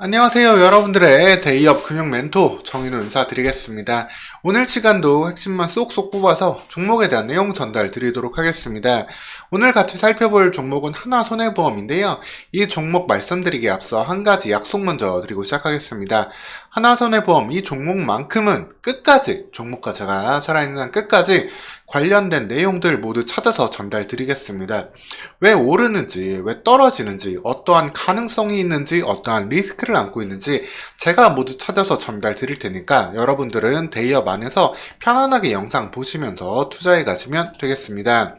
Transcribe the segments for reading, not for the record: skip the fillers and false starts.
안녕하세요. 여러분들의 데이업 금융 멘토 정인호 인사드리겠습니다. 오늘 시간도 핵심만 쏙쏙 뽑아서 종목에 대한 내용 전달 드리도록 하겠습니다. 오늘 같이 살펴볼 종목은 하나손해보험인데요. 이 종목 말씀드리기에 앞서 한 가지 약속 먼저 드리고 시작하겠습니다. 하나손해보험 이 종목만큼은 끝까지, 종목과 제가 살아있는 한 끝까지 관련된 내용들 모두 찾아서 전달 드리겠습니다. 왜 오르는지, 왜 떨어지는지, 어떠한 가능성이 있는지, 어떠한 리스크를 안고 있는지 제가 모두 찾아서 전달 드릴 테니까 여러분들은 데이업 안에서 편안하게 영상 보시면서 투자해 가시면 되겠습니다.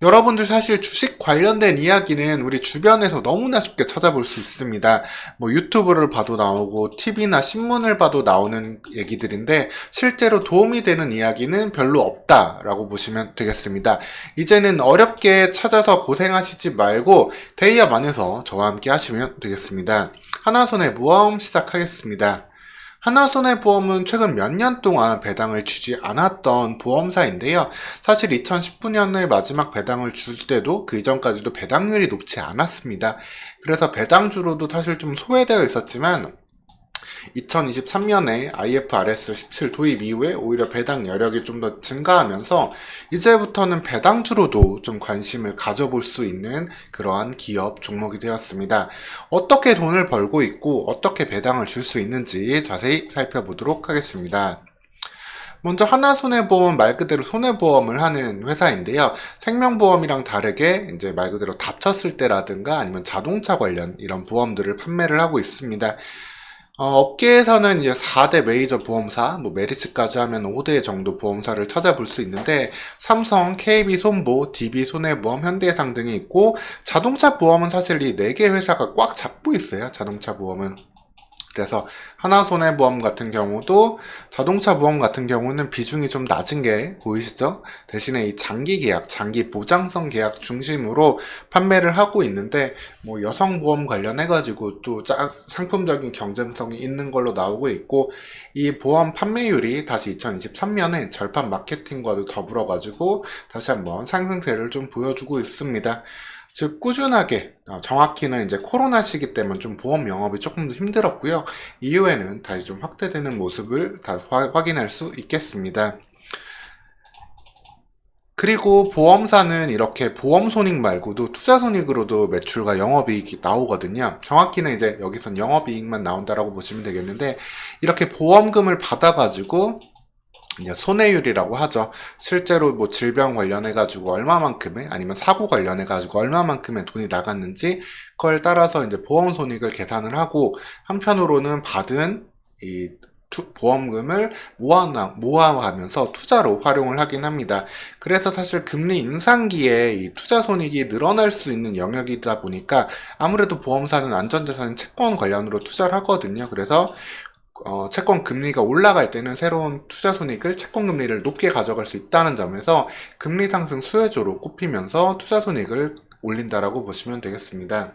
여러분들 사실 주식 관련된 이야기는 우리 주변에서 너무나 쉽게 찾아볼 수 있습니다. 뭐 유튜브를 봐도 나오고 TV나 신문을 봐도 나오는 얘기들인데 실제로 도움이 되는 이야기는 별로 없다라고 보시면 되겠습니다. 이제는 어렵게 찾아서 고생하시지 말고 데이업 안에서 저와 함께 하시면 되겠습니다. 하나손해보험 시작하겠습니다. 하나손해보험은 최근 몇 년 동안 배당을 주지 않았던 보험사인데요. 사실 2019년에 마지막 배당을 줄 때도 그 이전까지도 배당률이 높지 않았습니다. 그래서 배당주로도 사실 좀 소외되어 있었지만 2023년에 IFRS 17 도입 이후에 오히려 배당 여력이 좀 더 증가하면서 이제부터는 배당주로도 좀 관심을 가져볼 수 있는 그러한 기업 종목이 되었습니다. 어떻게 돈을 벌고 있고 어떻게 배당을 줄 수 있는지 자세히 살펴보도록 하겠습니다. 먼저 하나손해보험은 말 그대로 손해보험을 하는 회사인데요. 생명보험이랑 다르게 이제 말 그대로 다쳤을 때라든가 아니면 자동차 관련 이런 보험들을 판매를 하고 있습니다. 업계에서는 이제 4대 메이저 보험사, 뭐 메리츠까지 하면 5대 정도 보험사를 찾아볼 수 있는데 삼성, KB손보, DB손해보험, 현대해상 등이 있고 자동차 보험은 사실 이 4개 회사가 꽉 잡고 있어요. 자동차 보험은. 그래서 하나손해보험 같은 경우도 자동차 보험 같은 경우는 비중이 좀 낮은 게 보이시죠? 대신에 이 장기 계약, 장기 보장성 계약 중심으로 판매를 하고 있는데 뭐 여성보험 관련해가지고 또 상품적인 경쟁성이 있는 걸로 나오고 있고 이 보험 판매율이 다시 2023년에 절판 마케팅과도 더불어가지고 다시 한번 상승세를 좀 보여주고 있습니다. 즉 꾸준하게 정확히는 이제 코로나 시기 때문에 좀 보험 영업이 조금 더 힘들었고요. 이후에는 다시 좀 확대되는 모습을 확인할 수 있겠습니다. 그리고 보험사는 이렇게 보험 손익 말고도 투자 손익으로도 매출과 영업이익이 나오거든요. 정확히는 이제 여기선 영업이익만 나온다라고 보시면 되겠는데 이렇게 보험금을 받아가지고 이제 손해율이라고 하죠. 실제로 뭐 질병 관련해가지고 얼마만큼의 아니면 사고 관련해가지고 얼마만큼의 돈이 나갔는지 그걸 따라서 이제 보험 손익을 계산을 하고 한편으로는 받은 이 보험금을 모아가면서 투자로 활용을 하긴 합니다. 그래서 사실 금리 인상기에 이 투자 손익이 늘어날 수 있는 영역이다 보니까 아무래도 보험사는 안전자산 채권 관련으로 투자를 하거든요. 그래서 채권 금리가 올라갈 때는 새로운 투자 손익을 채권 금리를 높게 가져갈 수 있다는 점에서 금리 상승 수혜주로 꼽히면서 투자 손익을 올린다라고 보시면 되겠습니다.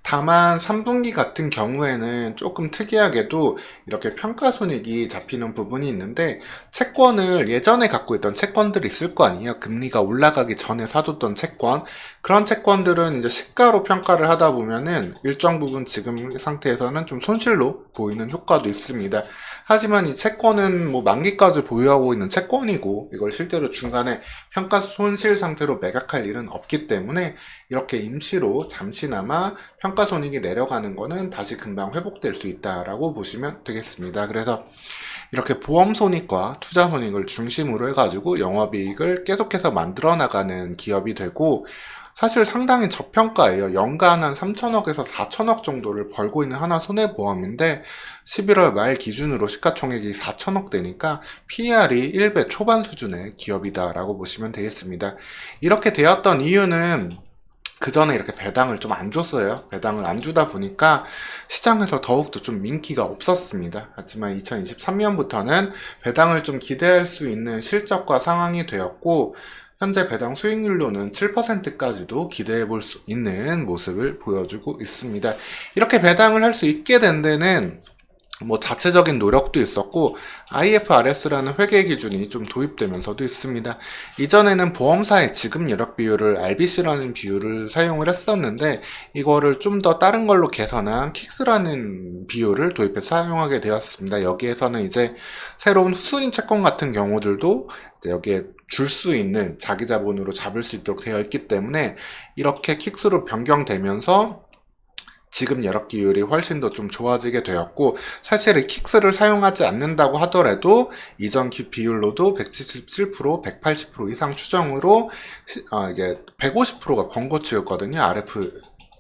다만 3분기 같은 경우에는 조금 특이하게도 이렇게 평가손익이 잡히는 부분이 있는데 채권을 예전에 갖고 있던 채권들이 있을 거 아니에요. 금리가 올라가기 전에 사뒀던 채권. 그런 채권들은 이제 시가로 평가를 하다 보면은 일정 부분 지금 상태에서는 좀 손실로 보이는 효과도 있습니다. 하지만 이 채권은 뭐 만기까지 보유하고 있는 채권이고 이걸 실제로 중간에 평가 손실 상태로 매각할 일은 없기 때문에 이렇게 임시로 잠시나마 평가손익이 내려가는 거는 다시 금방 회복될 수 있다라고 보시면 되겠습니다. 그래서 이렇게 보험손익과 투자손익을 중심으로 해가지고 영업이익을 계속해서 만들어 나가는 기업이 되고 사실 상당히 저평가예요. 연간 한 3천억에서 4천억 정도를 벌고 있는 하나손해보험인데 11월 말 기준으로 시가총액이 4천억 되니까 PER이 1배 초반 수준의 기업이다라고 보시면 되겠습니다. 이렇게 되었던 이유는 그 전에 이렇게 배당을 좀 안 줬어요. 배당을 안 주다 보니까 시장에서 더욱더 좀 인기가 없었습니다. 하지만 2023년부터는 배당을 좀 기대할 수 있는 실적과 상황이 되었고 현재 배당 수익률로는 7%까지도 기대해 볼 수 있는 모습을 보여주고 있습니다. 이렇게 배당을 할 수 있게 된 데는 뭐 자체적인 노력도 있었고 IFRS라는 회계 기준이 좀 도입되면서도 있습니다. 이전에는 보험사의 지급 여력 비율을 RBC라는 비율을 사용을 했었는데 이거를 좀 더 다른 걸로 개선한 킥스라는 비율을 도입해서 사용하게 되었습니다. 여기에서는 이제 새로운 후순위 채권 같은 경우들도 이제 여기에 줄 수 있는 자기 자본으로 잡을 수 있도록 되어 있기 때문에 이렇게 킥스로 변경되면서 지금 여력 비율이 훨씬 더 좀 좋아지게 되었고, 사실 이 킥스를 사용하지 않는다고 하더라도 이전 비율로도 177%, 180% 이상 추정으로 이게 150%가 권고치였거든요.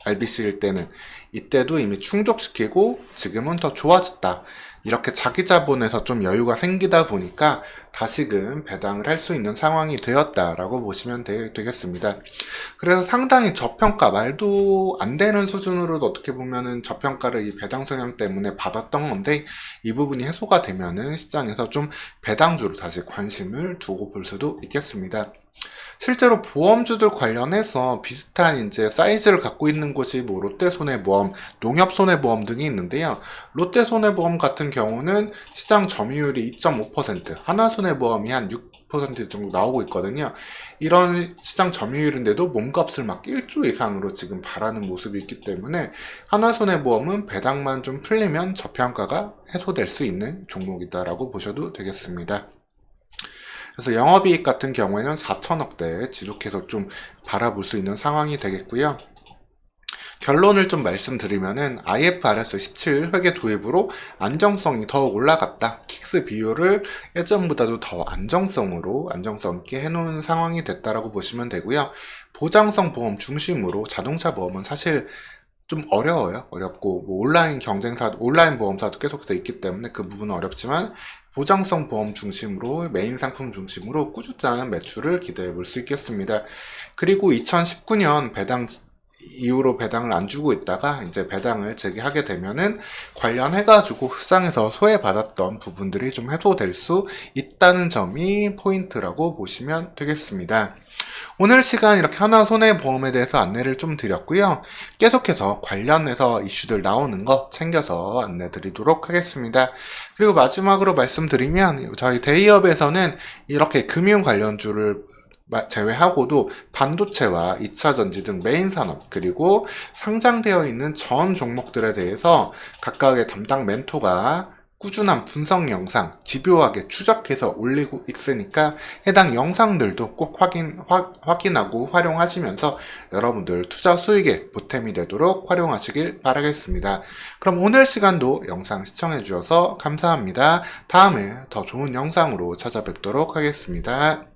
RBC일 때는. 이때도 이미 충족시키고 지금은 더 좋아졌다. 이렇게 자기 자본에서 좀 여유가 생기다 보니까 다시금 배당을 할 수 있는 상황이 되었다라고 보시면 되겠습니다. 그래서 상당히 저평가, 말도 안 되는 수준으로도 어떻게 보면은 저평가를 이 배당 성향 때문에 받았던 건데 이 부분이 해소가 되면은 시장에서 좀 배당주로 다시 관심을 두고 볼 수도 있겠습니다. 실제로 보험주들 관련해서 비슷한 이제 사이즈를 갖고 있는 곳이 뭐 롯데손해보험, 농협손해보험 등이 있는데요. 롯데손해보험 같은 경우는 시장 점유율이 2.5%, 하나손해보험이 한 6% 정도 나오고 있거든요. 이런 시장 점유율인데도 몸값을 막 1조 이상으로 지금 바라는 모습이 있기 때문에 하나손해보험은 배당만 좀 풀리면 저평가가 해소될 수 있는 종목이다라고 보셔도 되겠습니다. 그래서 영업이익 같은 경우에는 4천억대 지속해서 좀 바라볼 수 있는 상황이 되겠고요. 결론을 좀 말씀드리면은 IFRS 17 회계 도입으로 안정성이 더욱 올라갔다. 킥스 비율을 예전보다도 더 안정성 있게 해놓은 상황이 됐다라고 보시면 되고요. 보장성 보험 중심으로 자동차 보험은 사실 좀 어려워요. 어렵고 뭐 온라인 보험사도 계속해서 있기 때문에 그 부분은 어렵지만 보장성 보험 중심으로 메인 상품 중심으로 꾸준한 매출을 기대해 볼 수 있겠습니다. 그리고 2019년 배당 이후로 배당을 안 주고 있다가 이제 배당을 재개하게 되면은 관련해가지고 시장에서 소외받았던 부분들이 좀 해소될 수 있다는 점이 포인트라고 보시면 되겠습니다. 오늘 시간 이렇게 하나손해보험에 대해서 안내를 좀 드렸고요. 계속해서 관련해서 이슈들 나오는 거 챙겨서 안내 드리도록 하겠습니다. 그리고 마지막으로 말씀드리면 저희 데이업에서는 이렇게 금융 관련주를 제외하고도 반도체와 2차전지 등 메인 산업 그리고 상장되어 있는 전 종목들에 대해서 각각의 담당 멘토가 꾸준한 분석 영상 집요하게 추적해서 올리고 있으니까 해당 영상들도 꼭 확인하고 활용하시면서 여러분들 투자 수익에 보탬이 되도록 활용하시길 바라겠습니다. 그럼 오늘 시간도 영상 시청해 주셔서 감사합니다. 다음에 더 좋은 영상으로 찾아뵙도록 하겠습니다.